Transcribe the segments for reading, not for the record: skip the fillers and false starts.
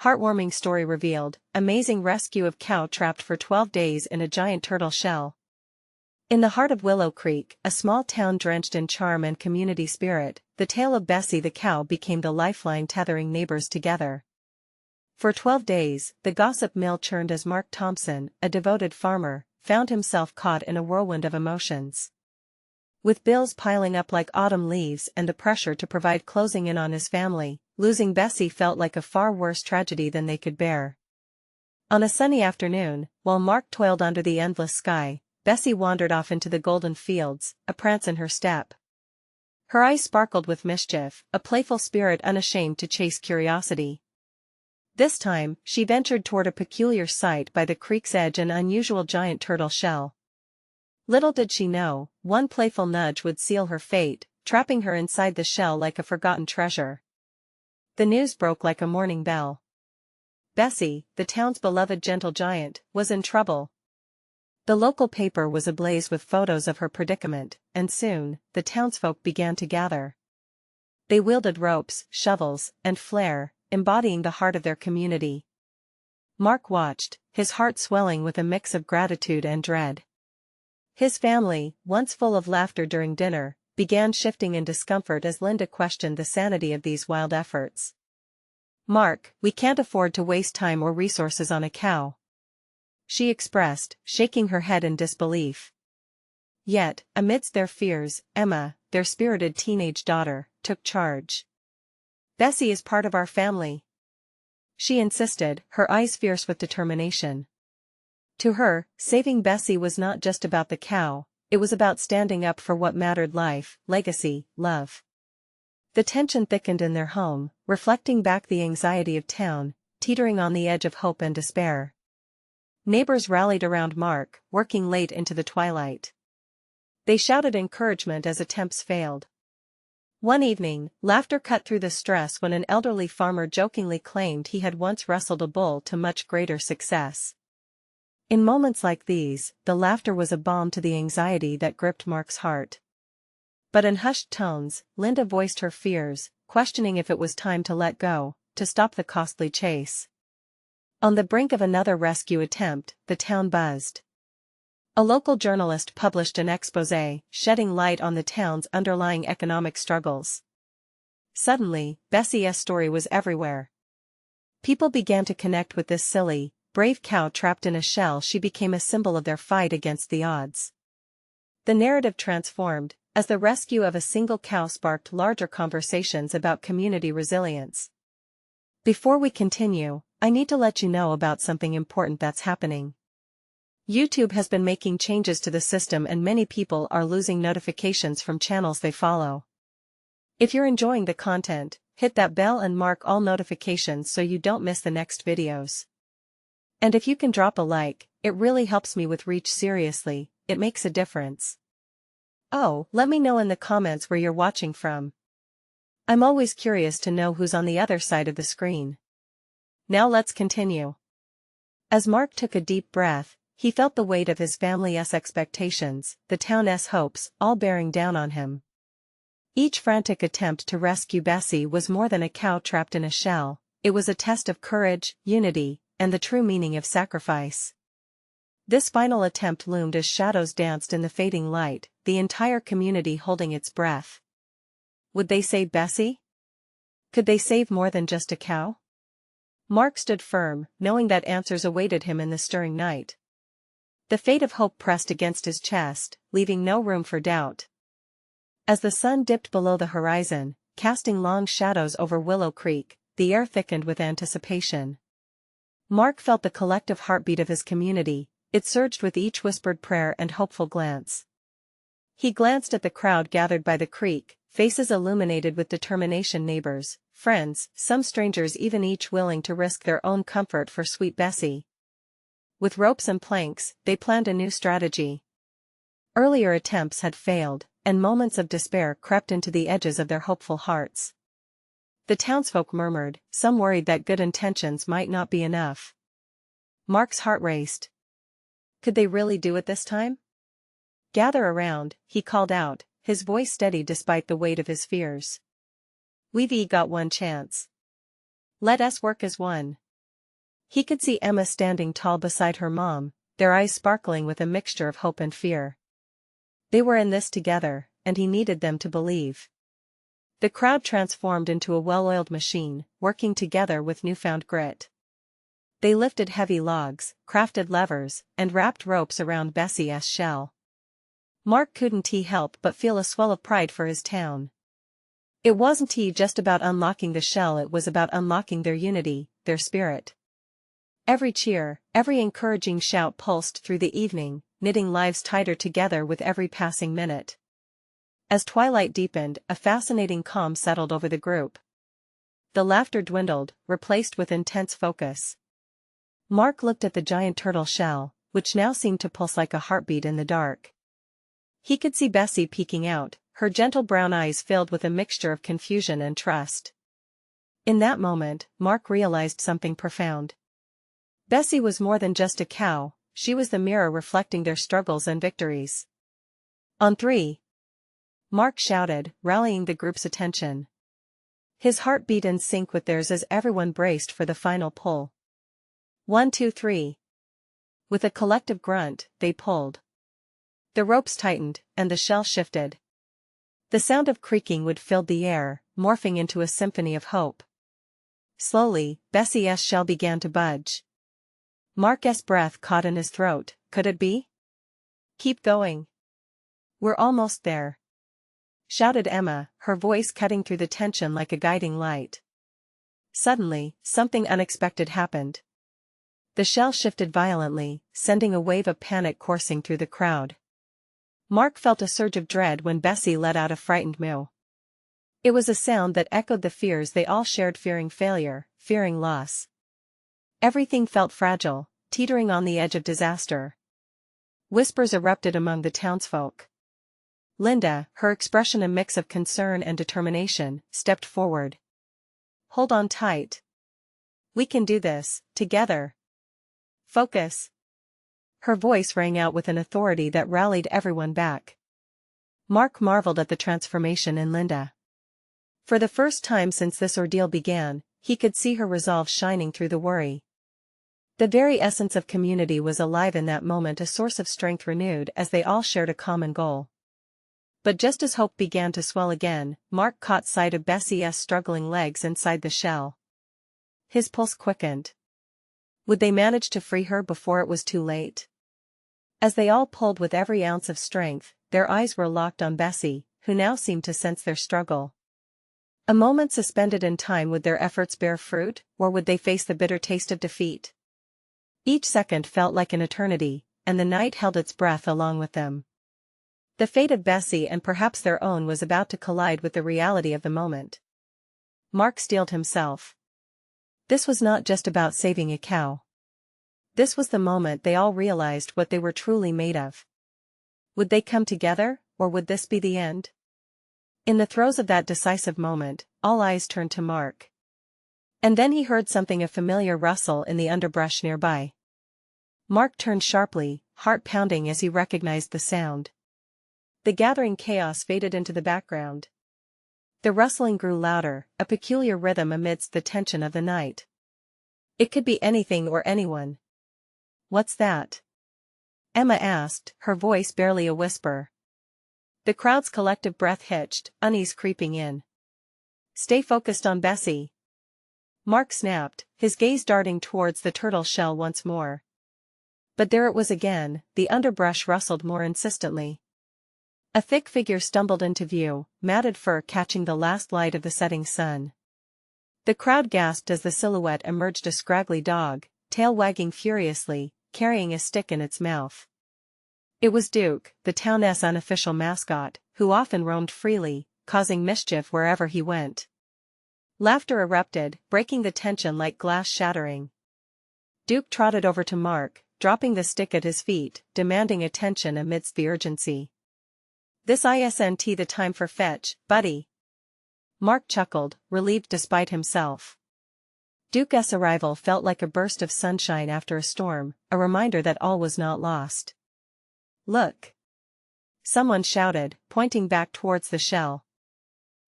Heartwarming story revealed, amazing rescue of cow trapped for 12 days in a giant turtle shell. In the heart of Willow Creek, a small town drenched in charm and community spirit, the tale of Bessie the cow became the lifeline tethering neighbors together. For 12 days, the gossip mill churned as Mark Thompson, a devoted farmer, found himself caught in a whirlwind of emotions. With bills piling up like autumn leaves and the pressure to provide closing in on his family, losing Bessie felt like a far worse tragedy than they could bear. On a sunny afternoon, while Mark toiled under the endless sky, Bessie wandered off into the golden fields, a prance in her step. Her eyes sparkled with mischief, a playful spirit unashamed to chase curiosity. This time, she ventured toward a peculiar sight by the creek's edge, an unusual giant turtle shell. Little did she know, one playful nudge would seal her fate, trapping her inside the shell like a forgotten treasure. The news broke like a morning bell. Bessie, the town's beloved gentle giant, was in trouble. The local paper was ablaze with photos of her predicament, and soon, the townsfolk began to gather. They wielded ropes, shovels, and flair, embodying the heart of their community. Mark watched, his heart swelling with a mix of gratitude and dread. His family, once full of laughter during dinner, began shifting in discomfort as Linda questioned the sanity of these wild efforts. "Mark, we can't afford to waste time or resources on a cow," she expressed, shaking her head in disbelief. Yet, amidst their fears, Emma, their spirited teenage daughter, took charge. "Bessie is part of our family," she insisted, her eyes fierce with determination. To her, saving Bessie was not just about the cow, it was about standing up for what mattered: life, legacy, love. The tension thickened in their home, reflecting back the anxiety of town, teetering on the edge of hope and despair. Neighbors rallied around Mark, working late into the twilight. They shouted encouragement as attempts failed. One evening, laughter cut through the stress when an elderly farmer jokingly claimed he had once wrestled a bull to much greater success. In moments like these, the laughter was a balm to the anxiety that gripped Mark's heart. But in hushed tones, Linda voiced her fears, questioning if it was time to let go, to stop the costly chase. On the brink of another rescue attempt, the town buzzed. A local journalist published an exposé, shedding light on the town's underlying economic struggles. Suddenly, Bessie's story was everywhere. People began to connect with this silly, brave cow trapped in a shell. She became a symbol of their fight against the odds. The narrative transformed, as the rescue of a single cow sparked larger conversations about community resilience. Before we continue, I need to let you know about something important that's happening. YouTube has been making changes to the system and many people are losing notifications from channels they follow. If you're enjoying the content, hit that bell and mark all notifications so you don't miss the next videos. And if you can drop a like, it really helps me with reach. Seriously, it makes a difference. Oh, let me know in the comments where you're watching from. I'm always curious to know who's on the other side of the screen. Now let's continue. As Mark took a deep breath, he felt the weight of his family's expectations, the town's hopes, all bearing down on him. Each frantic attempt to rescue Bessie was more than a cow trapped in a shell. It was a test of courage, unity, and the true meaning of sacrifice. This final attempt loomed as shadows danced in the fading light, the entire community holding its breath. Would they save Bessie? Could they save more than just a cow? Mark stood firm, knowing that answers awaited him in the stirring night. The fate of hope pressed against his chest, leaving no room for doubt. As the sun dipped below the horizon, casting long shadows over Willow Creek, the air thickened with anticipation. Mark felt the collective heartbeat of his community. It surged with each whispered prayer and hopeful glance. He glanced at the crowd gathered by the creek, faces illuminated with determination: neighbors, friends, some strangers, even each willing to risk their own comfort for sweet Bessie. With ropes and planks, they planned a new strategy. Earlier attempts had failed, and moments of despair crept into the edges of their hopeful hearts. The townsfolk murmured, some worried that good intentions might not be enough. Mark's heart raced. Could they really do it this time? "Gather around," he called out, his voice steady despite the weight of his fears. "We've got one chance. Let us work as one." He could see Emma standing tall beside her mom, their eyes sparkling with a mixture of hope and fear. They were in this together, and he needed them to believe. The crowd transformed into a well-oiled machine, working together with newfound grit. They lifted heavy logs, crafted levers, and wrapped ropes around Bessie's shell. Mark couldn't help but feel a swell of pride for his town. It wasn't just about unlocking the shell, it was about unlocking their unity, their spirit. Every cheer, every encouraging shout pulsed through the evening, knitting lives tighter together with every passing minute. As twilight deepened, a fascinating calm settled over the group. The laughter dwindled, replaced with intense focus. Mark looked at the giant turtle shell, which now seemed to pulse like a heartbeat in the dark. He could see Bessie peeking out, her gentle brown eyes filled with a mixture of confusion and trust. In that moment, Mark realized something profound. Bessie was more than just a cow, she was the mirror reflecting their struggles and victories. On three! Mark shouted, rallying the group's attention. His heart beat in sync with theirs as everyone braced for the final pull. 1, 2, 3. With a collective grunt, they pulled. The ropes tightened, and the shell shifted. The sound of creaking wood filled the air, morphing into a symphony of hope. Slowly, Bessie's shell began to budge. Mark's breath caught in his throat. Could it be? Keep going. We're almost there, shouted Emma, her voice cutting through the tension like a guiding light. Suddenly, something unexpected happened. The shell shifted violently, sending a wave of panic coursing through the crowd. Mark felt a surge of dread when Bessie let out a frightened mew. It was a sound that echoed the fears they all shared, fearing failure, fearing loss. Everything felt fragile, teetering on the edge of disaster. Whispers erupted among the townsfolk. Linda, her expression a mix of concern and determination, stepped forward. Hold on tight. We can do this, together. Focus. Her voice rang out with an authority that rallied everyone back. Mark marveled at the transformation in Linda. For the first time since this ordeal began, he could see her resolve shining through the worry. The very essence of community was alive in that moment, a source of strength renewed as they all shared a common goal. But just as hope began to swell again, Mark caught sight of Bessie's struggling legs inside the shell. His pulse quickened. Would they manage to free her before it was too late? As they all pulled with every ounce of strength, their eyes were locked on Bessie, who now seemed to sense their struggle. A moment suspended in time. Would their efforts bear fruit, or would they face the bitter taste of defeat? Each second felt like an eternity, and the night held its breath along with them. The fate of Bessie and perhaps their own was about to collide with the reality of the moment. Mark steeled himself. This was not just about saving a cow. This was the moment they all realized what they were truly made of. Would they come together, or would this be the end? In the throes of that decisive moment, all eyes turned to Mark. And then he heard something, a familiar rustle in the underbrush nearby. Mark turned sharply, heart pounding as he recognized the sound. The gathering chaos faded into the background. The rustling grew louder, a peculiar rhythm amidst the tension of the night. It could be anything or anyone. What's that? Emma asked, her voice barely a whisper. The crowd's collective breath hitched, unease creeping in. Stay focused on Bessie. Mark snapped, his gaze darting towards the turtle shell once more. But there it was again, the underbrush rustled more insistently. A thick figure stumbled into view, matted fur catching the last light of the setting sun. The crowd gasped as the silhouette emerged, a scraggly dog, tail wagging furiously, carrying a stick in its mouth. It was Duke, the town's unofficial mascot, who often roamed freely, causing mischief wherever he went. Laughter erupted, breaking the tension like glass shattering. Duke trotted over to Mark, dropping the stick at his feet, demanding attention amidst the urgency. This isn't the time for fetch, buddy. Mark chuckled, relieved despite himself. Duke's arrival felt like a burst of sunshine after a storm, a reminder that all was not lost. Look! Someone shouted, pointing back towards the shell.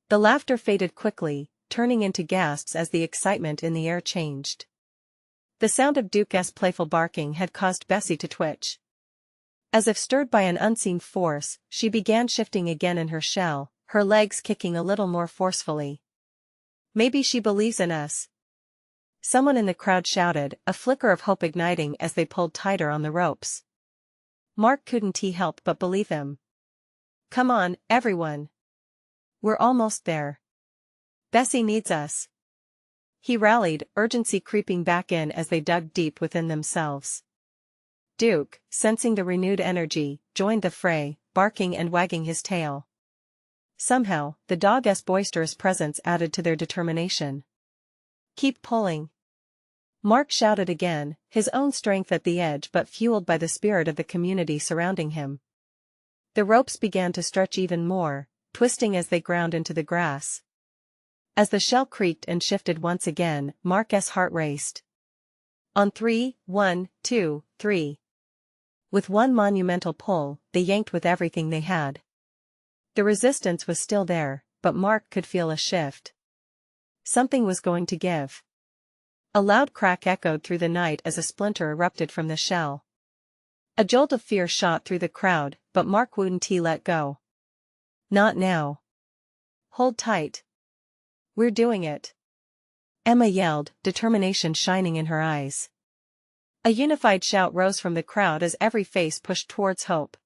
The laughter faded quickly, turning into gasps as the excitement in the air changed. The sound of Duke's playful barking had caused Bessie to twitch. As if stirred by an unseen force, she began shifting again in her shell, her legs kicking a little more forcefully. "Maybe she believes in us," someone in the crowd shouted, a flicker of hope igniting as they pulled tighter on the ropes. Mark couldn't help but believe him. "Come on, everyone. We're almost there. Bessie needs us." He rallied, urgency creeping back in as they dug deep within themselves. Duke, sensing the renewed energy, joined the fray, barking and wagging his tail. Somehow, the dog's boisterous presence added to their determination. "Keep pulling." Mark shouted again, his own strength at the edge but fueled by the spirit of the community surrounding him. The ropes began to stretch even more, twisting as they ground into the grass. As the shell creaked and shifted once again, Mark's heart raced. On 3, 1, 2, 3. With one monumental pull, they yanked with everything they had. The resistance was still there, but Mark could feel a shift. Something was going to give. A loud crack echoed through the night as a splinter erupted from the shell. A jolt of fear shot through the crowd, but Mark wouldn't let go. "Not now. Hold tight. We're doing it." Emma yelled, determination shining in her eyes. A unified shout rose from the crowd as every face pushed towards hope.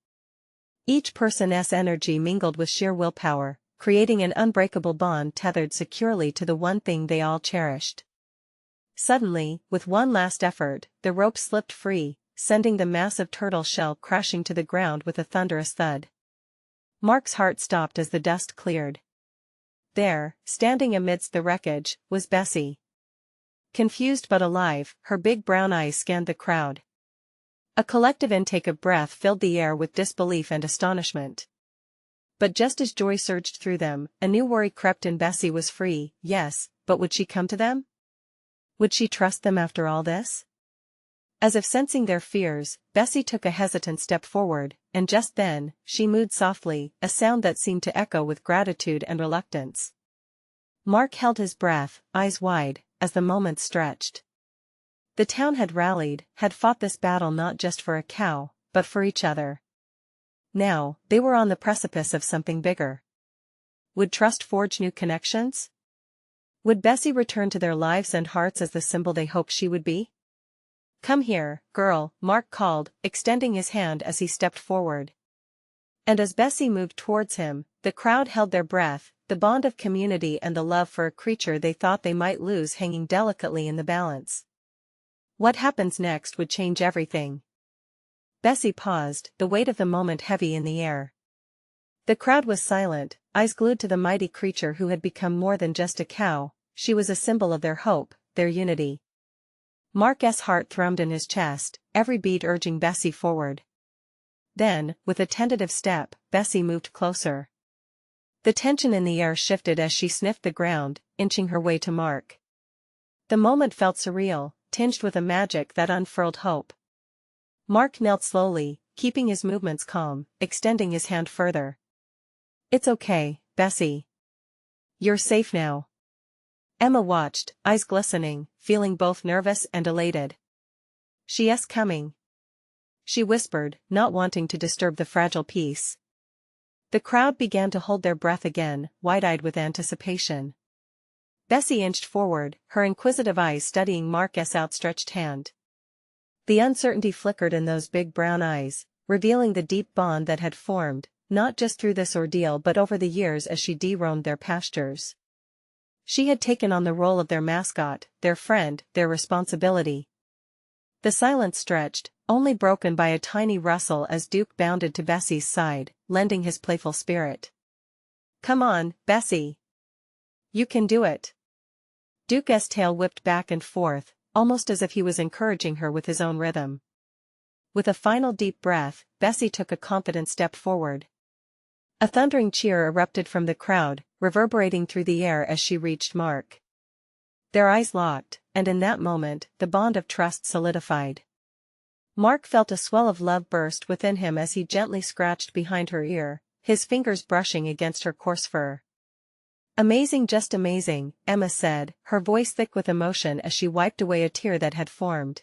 Each person's energy mingled with sheer willpower, creating an unbreakable bond tethered securely to the one thing they all cherished. Suddenly, with one last effort, the rope slipped free, sending the massive turtle shell crashing to the ground with a thunderous thud. Mark's heart stopped as the dust cleared. There, standing amidst the wreckage, was Bessie. Confused but alive, her big brown eyes scanned the crowd. A collective intake of breath filled the air with disbelief and astonishment. But just as joy surged through them, a new worry crept in. Bessie was free, yes, but would she come to them? Would she trust them after all this? As if sensing their fears, Bessie took a hesitant step forward, and just then, she mooed softly, a sound that seemed to echo with gratitude and reluctance. Mark held his breath, eyes wide, as the moments stretched. The town had rallied, had fought this battle not just for a cow, but for each other. Now, they were on the precipice of something bigger. Would trust forge new connections? Would Bessie return to their lives and hearts as the symbol they hoped she would be? "Come here, girl," Mark called, extending his hand as he stepped forward. And as Bessie moved towards him, the crowd held their breath, the bond of community and the love for a creature they thought they might lose hanging delicately in the balance. What happens next would change everything. Bessie paused, the weight of the moment heavy in the air. The crowd was silent, eyes glued to the mighty creature who had become more than just a cow. She was a symbol of their hope, their unity. Mark's heart thrummed in his chest, every beat urging Bessie forward. Then, with a tentative step, Bessie moved closer. The tension in the air shifted as she sniffed the ground, inching her way to Mark. The moment felt surreal, tinged with a magic that unfurled hope. Mark knelt slowly, keeping his movements calm, extending his hand further. "It's okay, Bessie. You're safe now." Emma watched, eyes glistening, feeling both nervous and elated. "She's coming," she whispered, not wanting to disturb the fragile peace. The crowd began to hold their breath again, wide-eyed with anticipation. Bessie inched forward, her inquisitive eyes studying Mark's outstretched hand. The uncertainty flickered in those big brown eyes, revealing the deep bond that had formed, not just through this ordeal but over the years as she roamed their pastures. She had taken on the role of their mascot, their friend, their responsibility. The silence stretched, only broken by a tiny rustle as Duke bounded to Bessie's side, lending his playful spirit. "Come on, Bessie. You can do it." Duke's tail whipped back and forth, almost as if he was encouraging her with his own rhythm. With a final deep breath, Bessie took a confident step forward. A thundering cheer erupted from the crowd, reverberating through the air as she reached Mark. Their eyes locked, and in that moment, the bond of trust solidified. Mark felt a swell of love burst within him as he gently scratched behind her ear, his fingers brushing against her coarse fur. Amazing, just amazing, Emma said, her voice thick with emotion as she wiped away a tear that had formed.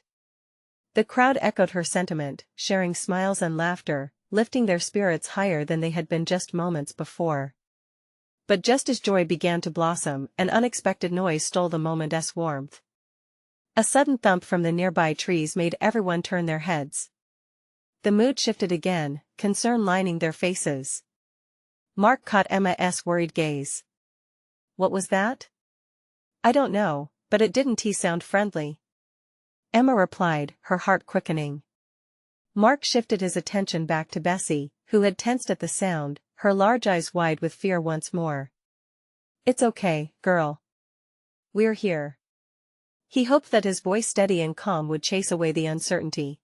The crowd echoed her sentiment, sharing smiles and laughter, lifting their spirits higher than they had been just moments before. But just as joy began to blossom, an unexpected noise stole the moment's warmth. A sudden thump from the nearby trees made everyone turn their heads. The mood shifted again, concern lining their faces. Mark caught Emma's worried gaze. What was that? I don't know, but it didn't sound friendly. Emma replied, her heart quickening. Mark shifted his attention back to Bessie, who had tensed at the sound, her large eyes wide with fear once more. It's okay, girl. We're here. He hoped that his voice steady and calm would chase away the uncertainty.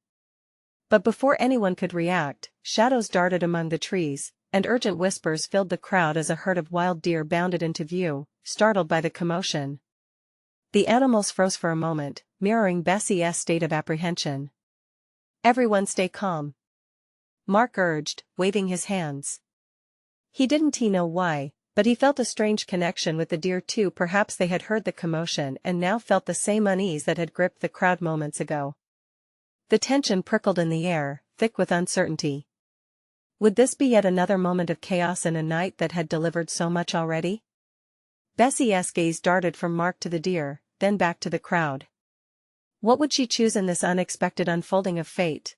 But before anyone could react, shadows darted among the trees, and urgent whispers filled the crowd as a herd of wild deer bounded into view, startled by the commotion. The animals froze for a moment, mirroring Bessie's state of apprehension. Everyone stay calm, Mark urged, waving his hands. He didn't know why, but he felt a strange connection with the deer too. Perhaps they had heard the commotion and now felt the same unease that had gripped the crowd moments ago. The tension prickled in the air, thick with uncertainty. Would this be yet another moment of chaos in a night that had delivered so much already? Bessie's gaze darted from Mark to the deer, then back to the crowd. What would she choose in this unexpected unfolding of fate?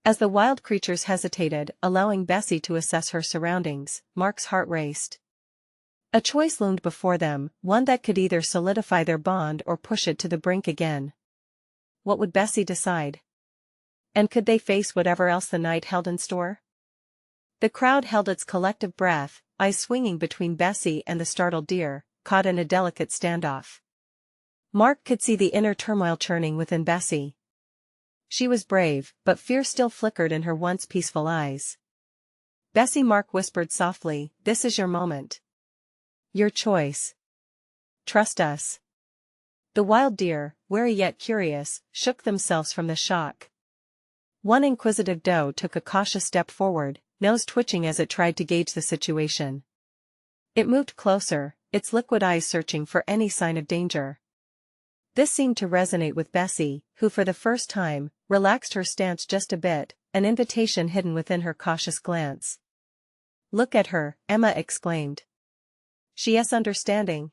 As the wild creatures hesitated, allowing Bessie to assess her surroundings, Mark's heart raced. A choice loomed before them, one that could either solidify their bond or push it to the brink again. What would Bessie decide? And could they face whatever else the night held in store? The crowd held its collective breath, eyes swinging between Bessie and the startled deer, caught in a delicate standoff. Mark could see the inner turmoil churning within Bessie. She was brave, but fear still flickered in her once peaceful eyes. Bessie, Mark whispered softly, this is your moment. Your choice. Trust us. The wild deer, wary yet curious, shook themselves from the shock. One inquisitive doe took a cautious step forward, nose twitching as it tried to gauge the situation. It moved closer, its liquid eyes searching for any sign of danger. This seemed to resonate with Bessie, who for the first time, relaxed her stance just a bit, an invitation hidden within her cautious glance. Look at her, Emma exclaimed. She's understanding.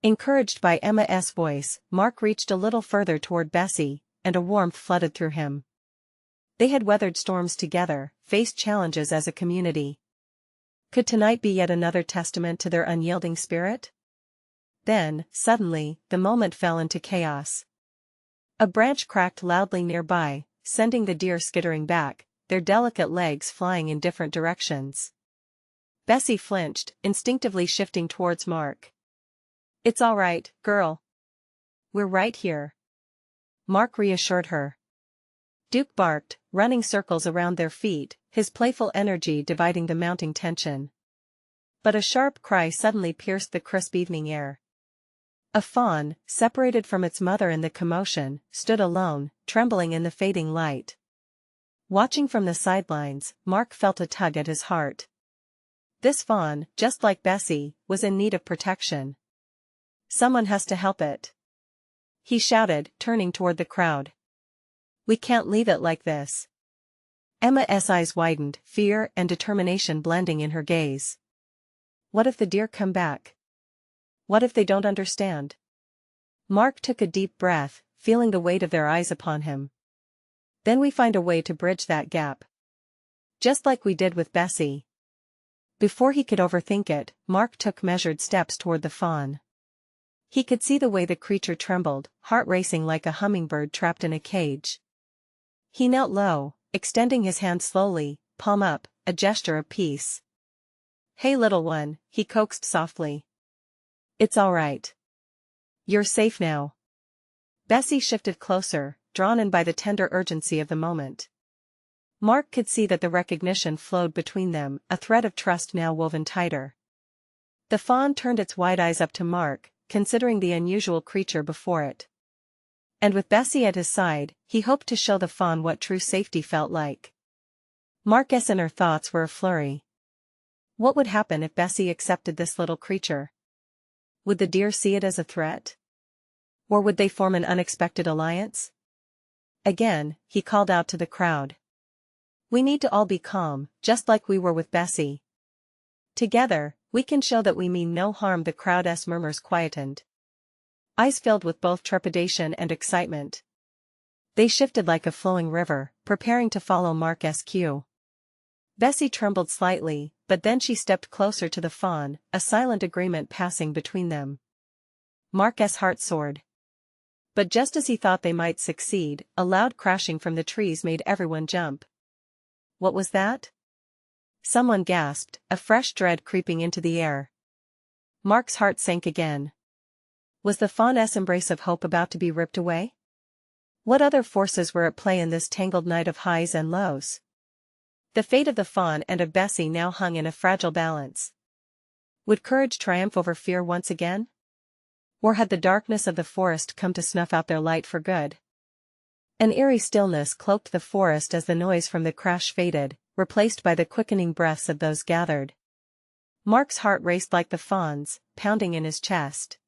Encouraged by Emma's voice, Mark reached a little further toward Bessie, and a warmth flooded through him. They had weathered storms together, faced challenges as a community. Could tonight be yet another testament to their unyielding spirit? Then, suddenly, the moment fell into chaos. A branch cracked loudly nearby, sending the deer skittering back, their delicate legs flying in different directions. Bessie flinched, instinctively shifting towards Mark. It's all right, girl. We're right here. Mark reassured her. Duke barked, running circles around their feet, his playful energy dividing the mounting tension. But a sharp cry suddenly pierced the crisp evening air. A fawn, separated from its mother in the commotion, stood alone, trembling in the fading light. Watching from the sidelines, Mark felt a tug at his heart. This fawn, just like Bessie, was in need of protection. Someone has to help it. He shouted, turning toward the crowd. We can't leave it like this. Emma's eyes widened, fear and determination blending in her gaze. What if the deer come back? What if they don't understand? Mark took a deep breath, feeling the weight of their eyes upon him. Then we find a way to bridge that gap. Just like we did with Bessie. Before he could overthink it, Mark took measured steps toward the fawn. He could see the way the creature trembled, heart racing like a hummingbird trapped in a cage. He knelt low, extending his hand slowly, palm up, a gesture of peace. Hey little one, he coaxed softly. It's all right. You're safe now. Bessie shifted closer, drawn in by the tender urgency of the moment. Mark could see that the recognition flowed between them, a thread of trust now woven tighter. The fawn turned its wide eyes up to Mark, considering the unusual creature before it. And with Bessie at his side, he hoped to show the fawn what true safety felt like. Mark's inner thoughts were a flurry. What would happen if Bessie accepted this little creature? Would the deer see it as a threat? Or would they form an unexpected alliance? Again, he called out to the crowd. We need to all be calm, just like we were with Bessie. Together, we can show that we mean no harm. The crowd's murmurs quietened. Eyes filled with both trepidation and excitement. They shifted like a flowing river, preparing to follow Mark's cue. Bessie trembled slightly, but then she stepped closer to the fawn, a silent agreement passing between them. Mark's heart soared. But just as he thought they might succeed, a loud crashing from the trees made everyone jump. What was that? Someone gasped, a fresh dread creeping into the air. Mark's heart sank again. Was the fawn's embrace of hope about to be ripped away? What other forces were at play in this tangled night of highs and lows? The fate of the fawn and of Bessie now hung in a fragile balance. Would courage triumph over fear once again? Or had the darkness of the forest come to snuff out their light for good? An eerie stillness cloaked the forest as the noise from the crash faded, replaced by the quickening breaths of those gathered. Mark's heart raced like the fawn's, pounding in his chest.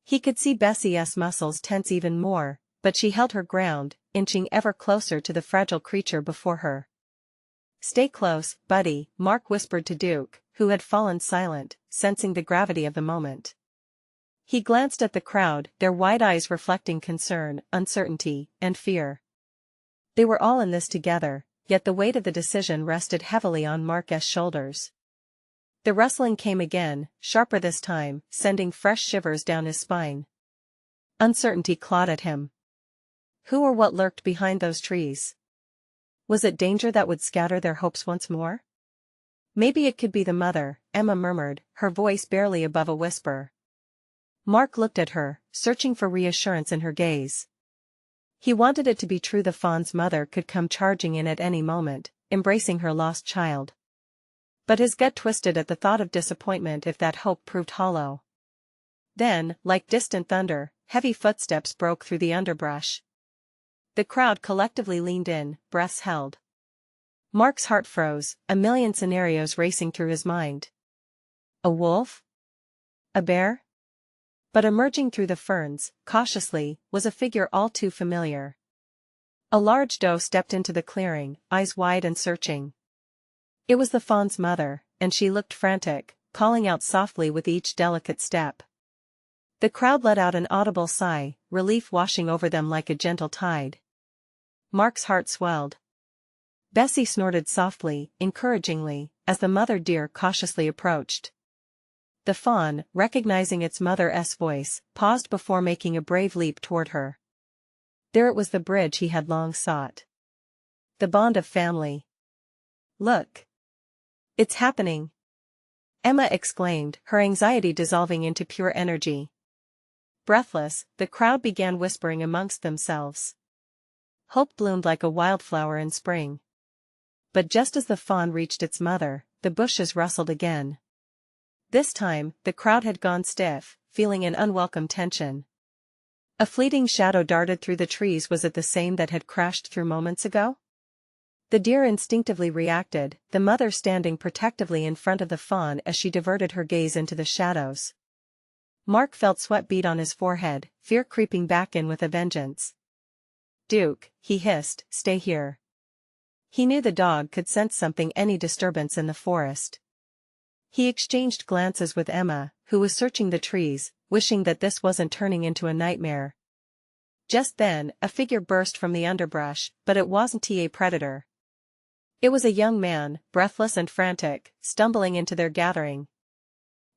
He could see Bessie's muscles tense even more, but she held her ground, inching ever closer to the fragile creature before her. Stay close, buddy, Mark whispered to Duke, who had fallen silent, sensing the gravity of the moment. He glanced at the crowd, their wide eyes reflecting concern, uncertainty, and fear. They were all in this together, yet the weight of the decision rested heavily on Mark's shoulders. The rustling came again, sharper this time, sending fresh shivers down his spine. Uncertainty clawed at him. Who or what lurked behind those trees? Was it danger that would scatter their hopes once more? Maybe it could be the mother, Emma murmured, her voice barely above a whisper. Mark looked at her, searching for reassurance in her gaze. He wanted it to be true. The fawn's mother could come charging in at any moment, embracing her lost child. But his gut twisted at the thought of disappointment if that hope proved hollow. Then, like distant thunder, heavy footsteps broke through the underbrush. The crowd collectively leaned in, breaths held. Mark's heart froze, a million scenarios racing through his mind. A wolf? A bear? But emerging through the ferns, cautiously, was a figure all too familiar. A large doe stepped into the clearing, eyes wide and searching. It was the fawn's mother, and she looked frantic, calling out softly with each delicate step. The crowd let out an audible sigh, relief washing over them like a gentle tide. Mark's heart swelled. Bessie snorted softly, encouragingly, as the mother deer cautiously approached. The fawn, recognizing its mother's voice, paused before making a brave leap toward her. There it was, the bridge he had long sought. The bond of family. Look! It's happening! Emma exclaimed, her anxiety dissolving into pure energy. Breathless, the crowd began whispering amongst themselves. Hope bloomed like a wildflower in spring. But just as the fawn reached its mother, the bushes rustled again. This time, the crowd had gone stiff, feeling an unwelcome tension. A fleeting shadow darted through the trees. Was it the same that had crashed through moments ago? The deer instinctively reacted, the mother standing protectively in front of the fawn as she diverted her gaze into the shadows. Mark felt sweat bead on his forehead, fear creeping back in with a vengeance. Duke, he hissed, stay here. He knew the dog could sense something, any disturbance in the forest. He exchanged glances with Emma, who was searching the trees, wishing that this wasn't turning into a nightmare. Just then, a figure burst from the underbrush, but it wasn't a predator. It was a young man, breathless and frantic, stumbling into their gathering.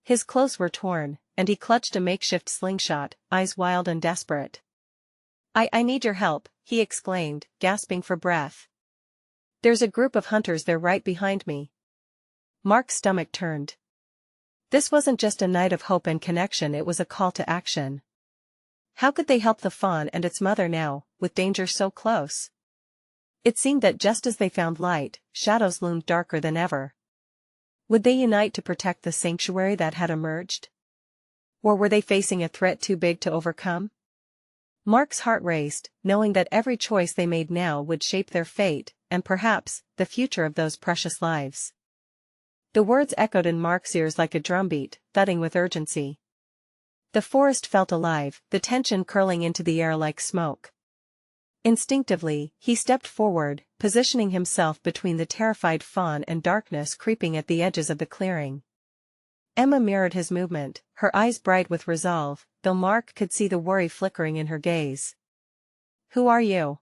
His clothes were torn, and he clutched a makeshift slingshot, eyes wild and desperate. I need your help, he exclaimed, gasping for breath. There's a group of hunters there right behind me. Mark's stomach turned. This wasn't just a night of hope and connection, it was a call to action. How could they help the fawn and its mother now, with danger so close? It seemed that just as they found light, shadows loomed darker than ever. Would they unite to protect the sanctuary that had emerged? Or were they facing a threat too big to overcome? Mark's heart raced, knowing that every choice they made now would shape their fate, and perhaps, the future of those precious lives. The words echoed in Mark's ears like a drumbeat, thudding with urgency. The forest felt alive, the tension curling into the air like smoke. Instinctively, he stepped forward, positioning himself between the terrified fawn and darkness creeping at the edges of the clearing. Emma mirrored his movement, her eyes bright with resolve, though Mark could see the worry flickering in her gaze. "Who are you?"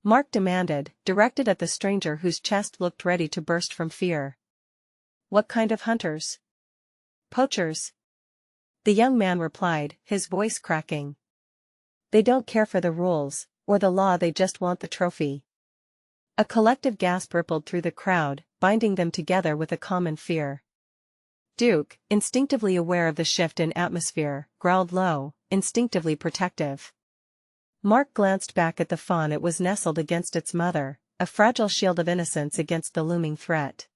Mark demanded, directed at the stranger whose chest looked ready to burst from fear. "What kind of hunters?" "Poachers," the young man replied, his voice cracking. "They don't care for the rules, or the law, they just want the trophy." A collective gasp rippled through the crowd, binding them together with a common fear. Duke, instinctively aware of the shift in atmosphere, growled low, instinctively protective. Mark glanced back at the fawn. It was nestled against its mother, a fragile shield of innocence against the looming threat.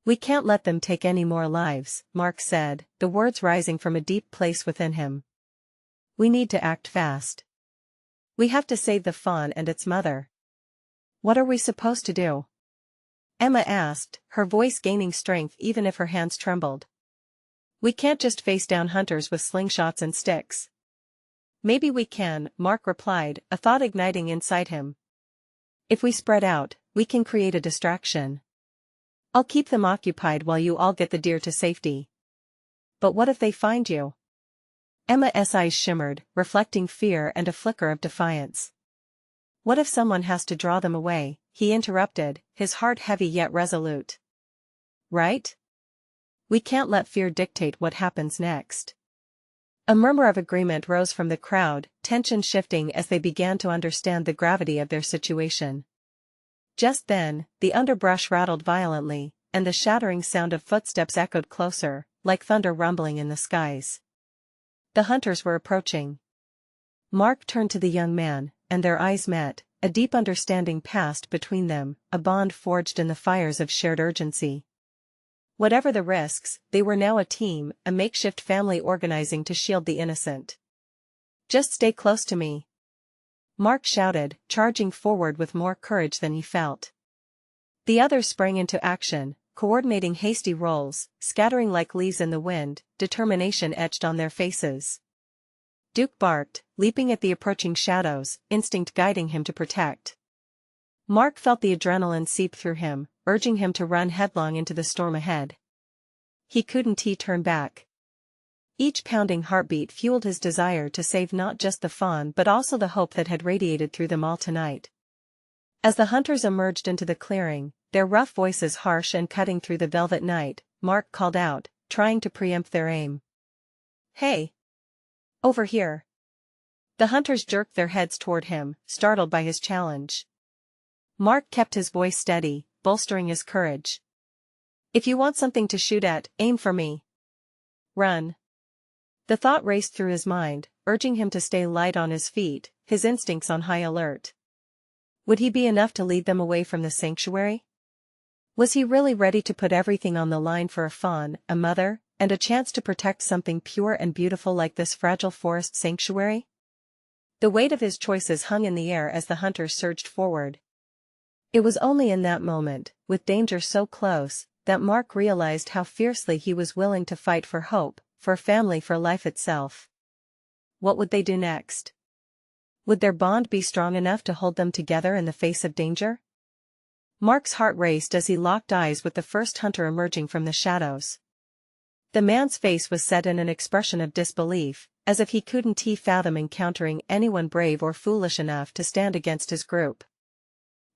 "We can't let them take any more lives," Mark said, the words rising from a deep place within him. "We need to act fast. We have to save the fawn and its mother." "What are we supposed to do?" Emma asked, her voice gaining strength even if her hands trembled. "We can't just face down hunters with slingshots and sticks." "Maybe we can," Mark replied, a thought igniting inside him. "If we spread out, we can create a distraction. I'll keep them occupied while you all get the deer to safety." "But what if they find you?" Emma's eyes shimmered, reflecting fear and a flicker of defiance. "What if someone has to draw them away?" he interrupted, his heart heavy yet resolute. "Right? We can't let fear dictate what happens next." A murmur of agreement rose from the crowd, tension shifting as they began to understand the gravity of their situation. Just then, the underbrush rattled violently, and the shattering sound of footsteps echoed closer, like thunder rumbling in the skies. The hunters were approaching. Mark turned to the young man, and their eyes met. A deep understanding passed between them, a bond forged in the fires of shared urgency. Whatever the risks, they were now a team, a makeshift family organizing to shield the innocent. "Just stay close to me," Mark shouted, charging forward with more courage than he felt. The others sprang into action, coordinating hasty rolls, scattering like leaves in the wind, determination etched on their faces. Duke barked, leaping at the approaching shadows, instinct guiding him to protect. Mark felt the adrenaline seep through him, urging him to run headlong into the storm ahead. He couldn't turn back. Each pounding heartbeat fueled his desire to save not just the fawn but also the hope that had radiated through them all tonight. As the hunters emerged into the clearing, their rough voices harsh and cutting through the velvet night, Mark called out, trying to preempt their aim. "Hey! Over here!" The hunters jerked their heads toward him, startled by his challenge. Mark kept his voice steady, bolstering his courage. "If you want something to shoot at, aim for me. Run." The thought raced through his mind, urging him to stay light on his feet, his instincts on high alert. Would he be enough to lead them away from the sanctuary? Was he really ready to put everything on the line for a fawn, a mother, and a chance to protect something pure and beautiful like this fragile forest sanctuary? The weight of his choices hung in the air as the hunters surged forward. It was only in that moment, with danger so close, that Mark realized how fiercely he was willing to fight for hope, for family, for life itself. What would they do next? Would their bond be strong enough to hold them together in the face of danger? Mark's heart raced as he locked eyes with the first hunter emerging from the shadows. The man's face was set in an expression of disbelief, as if he couldn't fathom encountering anyone brave or foolish enough to stand against his group.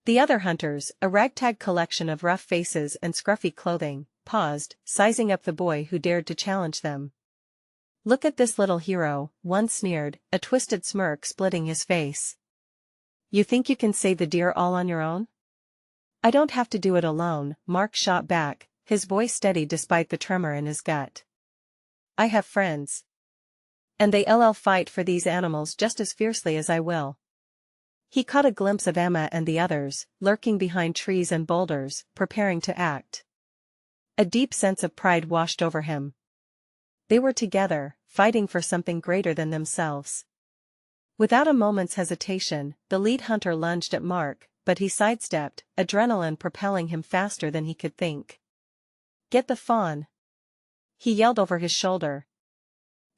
The other hunters, a ragtag collection of rough faces and scruffy clothing, paused, sizing up the boy who dared to challenge them. "Look at this little hero," one sneered, a twisted smirk splitting his face. "You think you can save the deer all on your own?" "I don't have to do it alone," Mark shot back, his voice steady despite the tremor in his gut. "I have friends. And they'll fight for these animals just as fiercely as I will." He caught a glimpse of Emma and the others, lurking behind trees and boulders, preparing to act. A deep sense of pride washed over him. They were together, fighting for something greater than themselves. Without a moment's hesitation, the lead hunter lunged at Mark, but he sidestepped, adrenaline propelling him faster than he could think. Get the fawn. He yelled over his shoulder.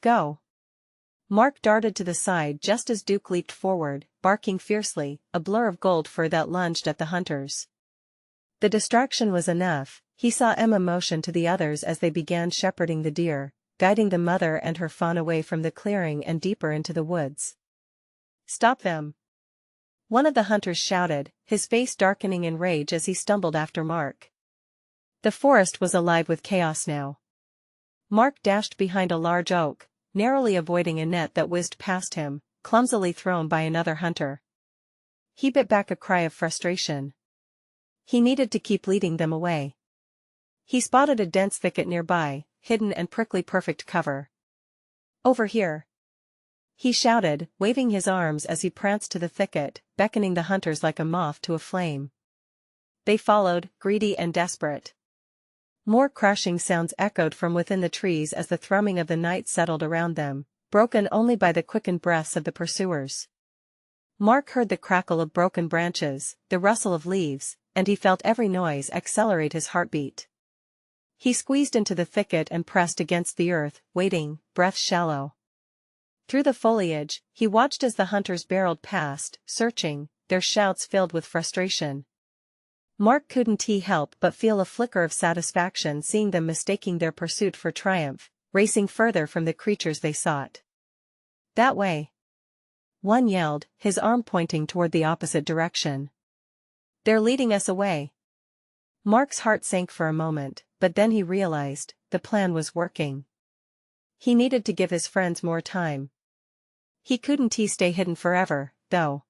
Go. Mark darted to the side just as Duke leaped forward, barking fiercely, a blur of gold fur that lunged at the hunters. The distraction was enough. He saw Emma motion to the others as they began shepherding the deer, guiding the mother and her fawn away from the clearing and deeper into the woods. Stop them! One of the hunters shouted, his face darkening in rage as he stumbled after Mark. The forest was alive with chaos now. Mark dashed behind a large oak, narrowly avoiding a net that whizzed past him, clumsily thrown by another hunter. He bit back a cry of frustration. He needed to keep leading them away. He spotted a dense thicket nearby, hidden and prickly perfect cover. Over here! He shouted, waving his arms as he pranced to the thicket, beckoning the hunters like a moth to a flame. They followed, greedy and desperate. More crashing sounds echoed from within the trees as the thrumming of the night settled around them, broken only by the quickened breaths of the pursuers. Mark heard the crackle of broken branches, the rustle of leaves, and he felt every noise accelerate his heartbeat. He squeezed into the thicket and pressed against the earth, waiting, breath shallow. Through the foliage, he watched as the hunters barreled past, searching, their shouts filled with frustration. Mark couldn't help but feel a flicker of satisfaction seeing them mistaking their pursuit for triumph, racing further from the creatures they sought. That way! One yelled, his arm pointing toward the opposite direction. They're leading us away. Mark's heart sank for a moment, but then he realized, the plan was working. He needed to give his friends more time. He couldn't stay hidden forever, though.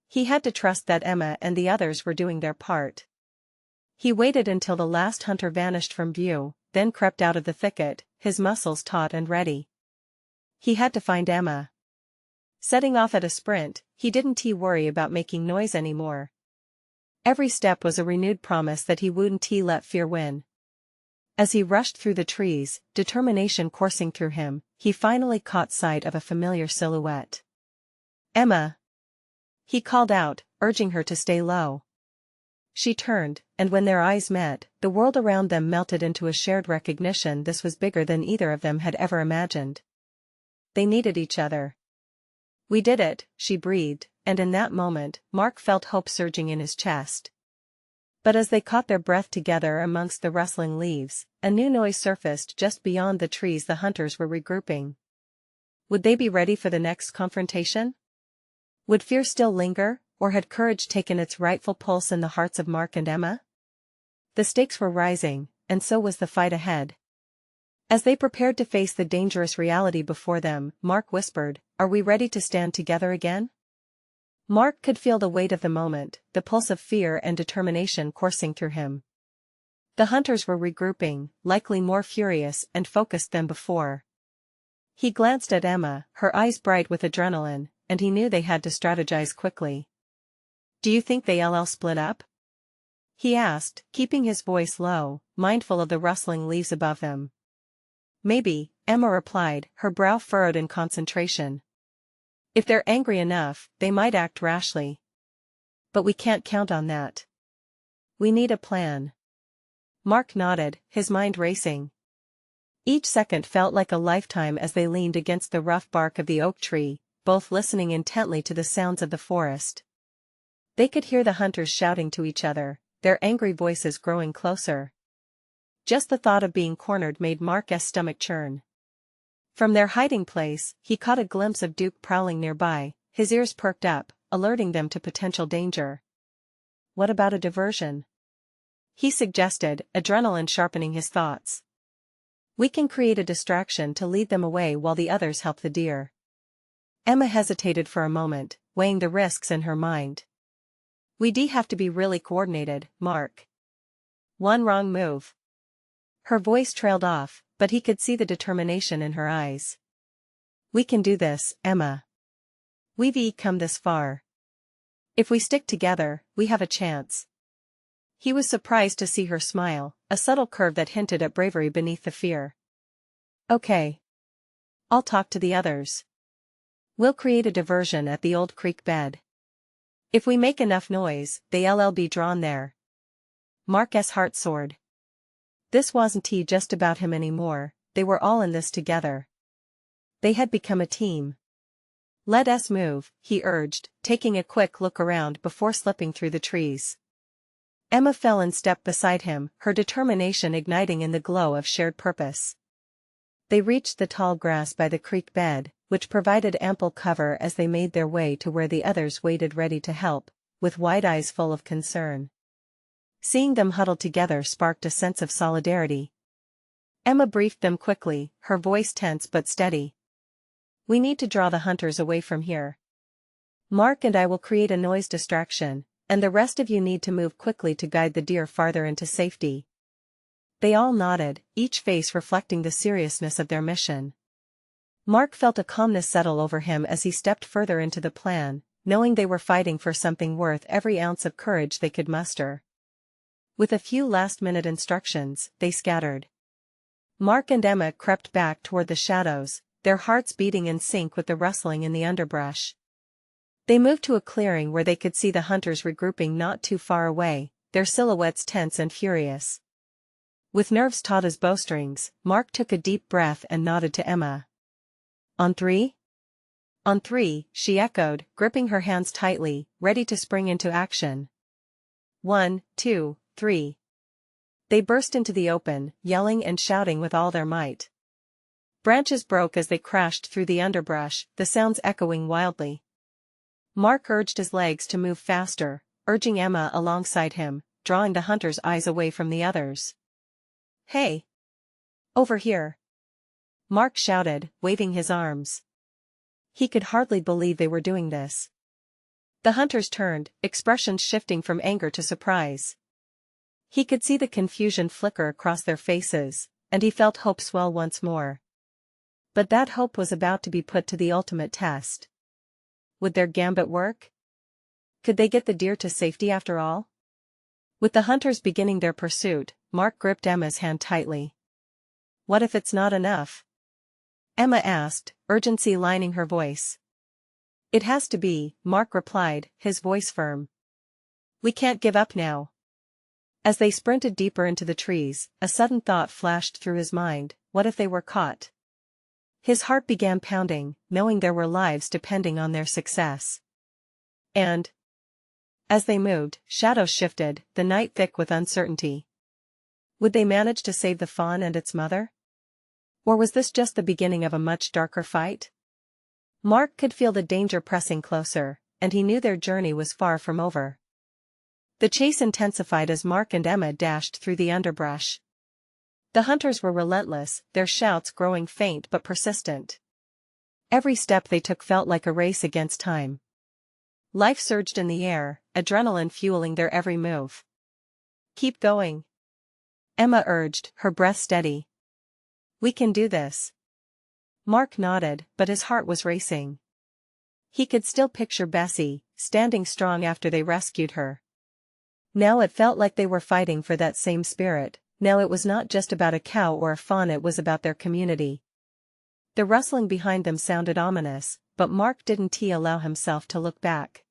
He had to trust that Emma and the others were doing their part. He waited until the last hunter vanished from view, then crept out of the thicket, his muscles taut and ready. He had to find Emma. Setting off at a sprint, he didn't worry about making noise anymore. Every step was a renewed promise that he wouldn't let fear win. As he rushed through the trees, determination coursing through him, he finally caught sight of a familiar silhouette. Emma! He called out, urging her to stay low. She turned, and when their eyes met, the world around them melted into a shared recognition this was bigger than either of them had ever imagined. They needed each other. We did it, she breathed, and in that moment, Mark felt hope surging in his chest. But as they caught their breath together amongst the rustling leaves, a new noise surfaced just beyond the trees the hunters were regrouping. Would they be ready for the next confrontation? Would fear still linger, or had courage taken its rightful pulse in the hearts of Mark and Emma? The stakes were rising, and so was the fight ahead. As they prepared to face the dangerous reality before them, Mark whispered, "Are we ready to stand together again?" Mark could feel the weight of the moment, the pulse of fear and determination coursing through him. The hunters were regrouping, likely more furious and focused than before. He glanced at Emma, her eyes bright with adrenaline, and he knew they had to strategize quickly. "Do you think they'll split up?" he asked, keeping his voice low, mindful of the rustling leaves above them. "Maybe," Emma replied, her brow furrowed in concentration. "If they're angry enough, they might act rashly. But we can't count on that. We need a plan." Mark nodded, his mind racing. Each second felt like a lifetime as they leaned against the rough bark of the oak tree, both listening intently to the sounds of the forest. They could hear the hunters shouting to each other, their angry voices growing closer. Just the thought of being cornered made Mark's stomach churn. From their hiding place, he caught a glimpse of Duke prowling nearby, his ears perked up, alerting them to potential danger. "What about a diversion?" he suggested, adrenaline sharpening his thoughts. "We can create a distraction to lead them away while the others help the deer." Emma hesitated for a moment, weighing the risks in her mind. "We have to be really coordinated, Mark. One wrong move." Her voice trailed off, but he could see the determination in her eyes. "We can do this, Emma. We've come this far. If we stick together, we have a chance." He was surprised to see her smile, a subtle curve that hinted at bravery beneath the fear. "Okay. I'll talk to the others. We'll create a diversion at the old creek bed. If we make enough noise, they'll be drawn there." Mark's heart soared. This wasn't just about him anymore, they were all in this together. They had become a team. "Let us move," he urged, taking a quick look around before slipping through the trees. Emma fell in step beside him, her determination igniting in the glow of shared purpose. They reached the tall grass by the creek bed, which provided ample cover as they made their way to where the others waited ready to help, with wide eyes full of concern. Seeing them huddled together sparked a sense of solidarity. Emma briefed them quickly, her voice tense but steady. "We need to draw the hunters away from here. Mark and I will create a noise distraction, and the rest of you need to move quickly to guide the deer farther into safety." They all nodded, each face reflecting the seriousness of their mission. Mark felt a calmness settle over him as he stepped further into the plan, knowing they were fighting for something worth every ounce of courage they could muster. With a few last-minute instructions, they scattered. Mark and Emma crept back toward the shadows, their hearts beating in sync with the rustling in the underbrush. They moved to a clearing where they could see the hunters regrouping not too far away, their silhouettes tense and furious. With nerves taut as bowstrings, Mark took a deep breath and nodded to Emma. "On three?" "On three," she echoed, gripping her hands tightly, ready to spring into action. 1, 2, 3. They burst into the open, yelling and shouting with all their might. Branches broke as they crashed through the underbrush, the sounds echoing wildly. Mark urged his legs to move faster, urging Emma alongside him, drawing the hunter's eyes away from the others. "Hey! Over here!" Mark shouted, waving his arms. He could hardly believe they were doing this. The hunters turned, expressions shifting from anger to surprise. He could see the confusion flicker across their faces, and he felt hope swell once more. But that hope was about to be put to the ultimate test. Would their gambit work? Could they get the deer to safety after all? With the hunters beginning their pursuit, Mark gripped Emma's hand tightly. "What if it's not enough?" Emma asked, urgency lining her voice. "It has to be," Mark replied, his voice firm. "We can't give up now." As they sprinted deeper into the trees, a sudden thought flashed through his mind: what if they were caught? His heart began pounding, knowing there were lives depending on their success. And as they moved, shadows shifted, the night thick with uncertainty. Would they manage to save the fawn and its mother? Or was this just the beginning of a much darker fight? Mark could feel the danger pressing closer, and he knew their journey was far from over. The chase intensified as Mark and Emma dashed through the underbrush. The hunters were relentless, their shouts growing faint but persistent. Every step they took felt like a race against time. Life surged in the air, adrenaline fueling their every move. "Keep going," Emma urged, her breath steady. "We can do this." Mark nodded, but his heart was racing. He could still picture Bessie, standing strong after they rescued her. Now it felt like they were fighting for that same spirit. Now it was not just about a cow or a fawn, it was about their community. The rustling behind them sounded ominous, but Mark didn't allow himself to look back.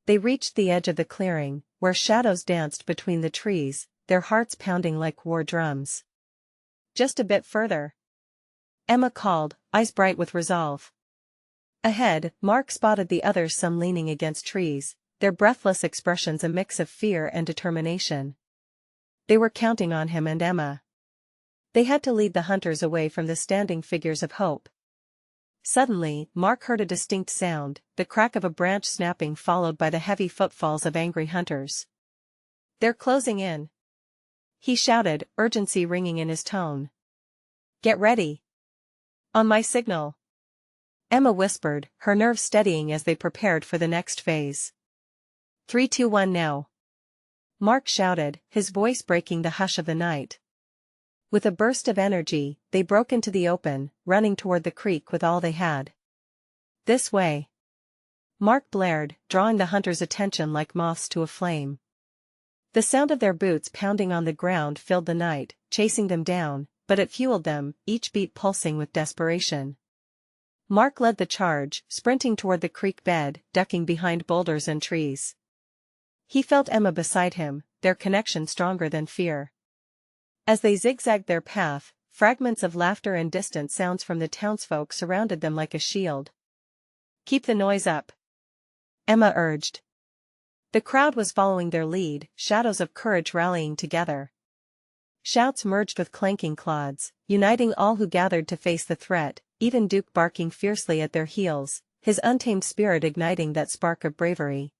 They reached the edge of the clearing, where shadows danced between the trees, their hearts pounding like war drums. "Just a bit further," Emma called, eyes bright with resolve. Ahead, Mark spotted the others, some leaning against trees, their breathless expressions a mix of fear and determination. They were counting on him and Emma. They had to lead the hunters away from the standing figures of hope. Suddenly, Mark heard a distinct sound, the crack of a branch snapping followed by the heavy footfalls of angry hunters. "They're closing in," he shouted, urgency ringing in his tone. "Get ready." "On my signal," Emma whispered, her nerves steadying as they prepared for the next phase. 3, 2, 1 now," Mark shouted, his voice breaking the hush of the night. With a burst of energy, they broke into the open, running toward the creek with all they had. "This way," Mark blared, drawing the hunters' attention like moths to a flame. The sound of their boots pounding on the ground filled the night, chasing them down, but it fueled them, each beat pulsing with desperation. Mark led the charge, sprinting toward the creek bed, ducking behind boulders and trees. He felt Emma beside him, their connection stronger than fear. As they zigzagged their path, fragments of laughter and distant sounds from the townsfolk surrounded them like a shield. "Keep the noise up," Emma urged. The crowd was following their lead, shadows of courage rallying together. Shouts merged with clanking clods, uniting all who gathered to face the threat, even Duke barking fiercely at their heels, his untamed spirit igniting that spark of bravery.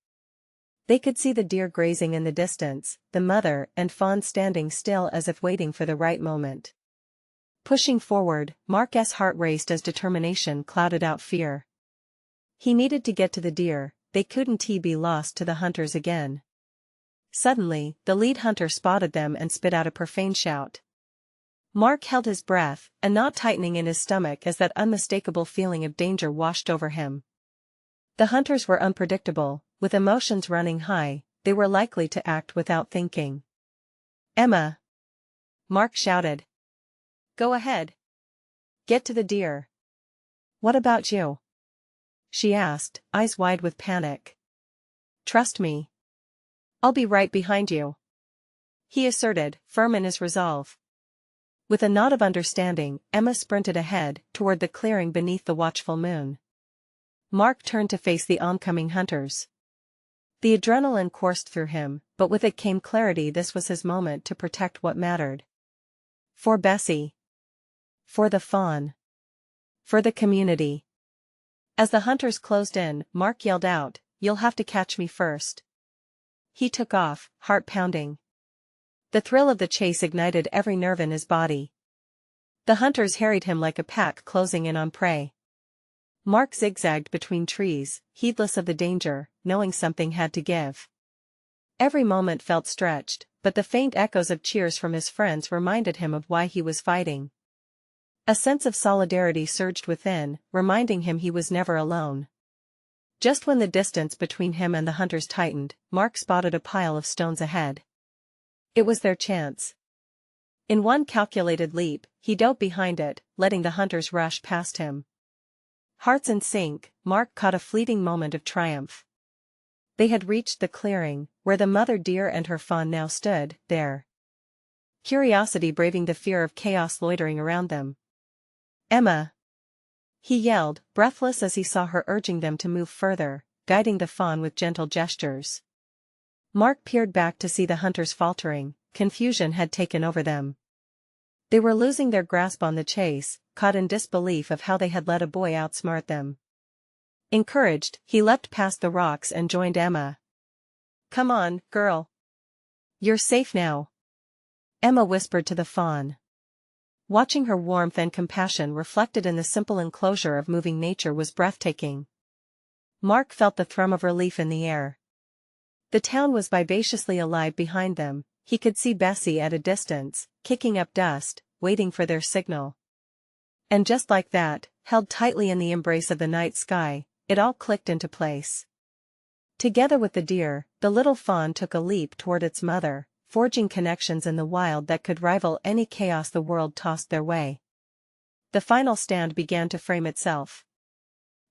They could see the deer grazing in the distance, the mother and fawn standing still as if waiting for the right moment. Pushing forward, Mark's heart raced as determination clouded out fear. He needed to get to the deer, they couldn't be lost to the hunters again. Suddenly, the lead hunter spotted them and spit out a profane shout. Mark held his breath, a knot tightening in his stomach as that unmistakable feeling of danger washed over him. The hunters were unpredictable, with emotions running high, they were likely to act without thinking. "Emma!" Mark shouted. "Go ahead. Get to the deer." "What about you?" she asked, eyes wide with panic. "Trust me. I'll be right behind you," he asserted, firm in his resolve. With a nod of understanding, Emma sprinted ahead, toward the clearing beneath the watchful moon. Mark turned to face the oncoming hunters. The adrenaline coursed through him, but with it came clarity. This was his moment to protect what mattered. For Bessie. For the fawn. For the community. As the hunters closed in, Mark yelled out, "You'll have to catch me first." He took off, heart pounding. The thrill of the chase ignited every nerve in his body. The hunters harried him like a pack closing in on prey. Mark zigzagged between trees, heedless of the danger, knowing something had to give. Every moment felt stretched, but the faint echoes of cheers from his friends reminded him of why he was fighting. A sense of solidarity surged within, reminding him he was never alone. Just when the distance between him and the hunters tightened, Mark spotted a pile of stones ahead. It was their chance. In one calculated leap, he dove behind it, letting the hunters rush past him. Hearts in sync, Mark caught a fleeting moment of triumph. They had reached the clearing, where the mother deer and her fawn now stood, there. Curiosity braving the fear of chaos loitering around them. "Emma!" he yelled, breathless as he saw her urging them to move further, guiding the fawn with gentle gestures. Mark peered back to see the hunters faltering, confusion had taken over them. They were losing their grasp on the chase, caught in disbelief of how they had let a boy outsmart them. Encouraged, he leapt past the rocks and joined Emma. "Come on, girl. You're safe now," Emma whispered to the fawn. Watching her warmth and compassion reflected in the simple enclosure of moving nature was breathtaking. Mark felt the thrum of relief in the air. The town was vivaciously alive behind them, he could see Bessie at a distance, kicking up dust, waiting for their signal. And just like that, held tightly in the embrace of the night sky, it all clicked into place. Together with the deer, the little fawn took a leap toward its mother, forging connections in the wild that could rival any chaos the world tossed their way. The final stand began to frame itself.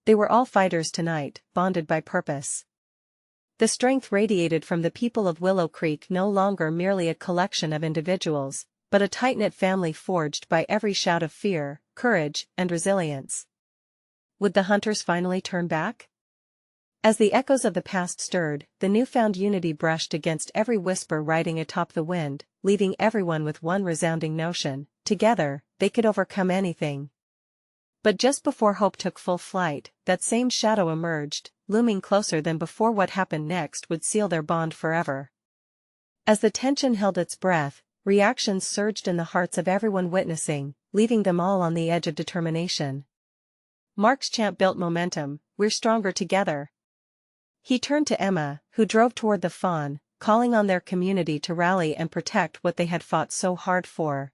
They were all fighters tonight, bonded by purpose. The strength radiated from the people of Willow Creek, no longer merely a collection of individuals, but a tight-knit family forged by every shout of fear, courage, and resilience. Would the hunters finally turn back? As the echoes of the past stirred, the newfound unity brushed against every whisper riding atop the wind, leaving everyone with one resounding notion: together, they could overcome anything. But just before hope took full flight, that same shadow emerged, looming closer than before. What happened next would seal their bond forever. As the tension held its breath, reactions surged in the hearts of everyone witnessing, leaving them all on the edge of determination. Mark's chant built momentum: "We're stronger together." He turned to Emma, who drove toward the fawn, calling on their community to rally and protect what they had fought so hard for.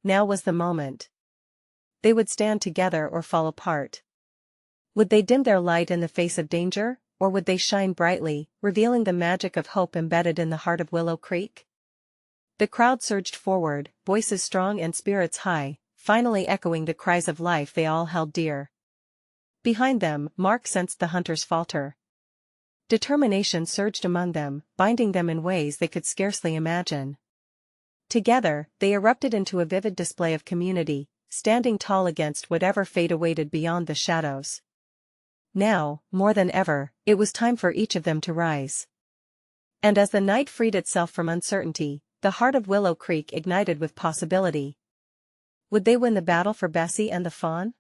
Now was the moment. They would stand together or fall apart. Would they dim their light in the face of danger, or would they shine brightly, revealing the magic of hope embedded in the heart of Willow Creek? The crowd surged forward, voices strong and spirits high, finally echoing the cries of life they all held dear. Behind them, Mark sensed the hunters falter. Determination surged among them, binding them in ways they could scarcely imagine. Together, they erupted into a vivid display of community, standing tall against whatever fate awaited beyond the shadows. Now, more than ever, it was time for each of them to rise. And as the night freed itself from uncertainty, the heart of Willow Creek ignited with possibility. Would they win the battle for Bessie and the fawn?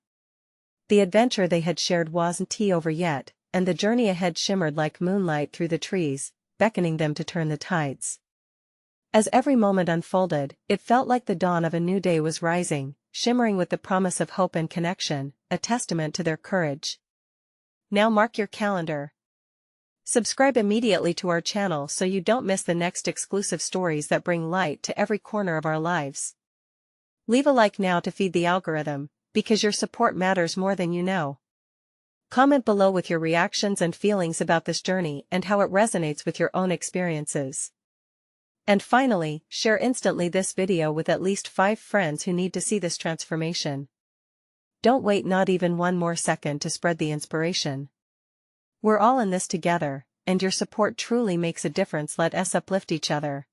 The adventure they had shared wasn't over yet, and the journey ahead shimmered like moonlight through the trees, beckoning them to turn the tides. As every moment unfolded, it felt like the dawn of a new day was rising, shimmering with the promise of hope and connection, a testament to their courage. Now mark your calendar. Subscribe immediately to our channel so you don't miss the next exclusive stories that bring light to every corner of our lives. Leave a like now to feed the algorithm, because your support matters more than you know. Comment below with your reactions and feelings about this journey and how it resonates with your own experiences. And finally, share instantly this video with at least 5 friends who need to see this transformation. Don't wait not even one more second to spread the inspiration. We're all in this together, and your support truly makes a difference. Let us uplift each other.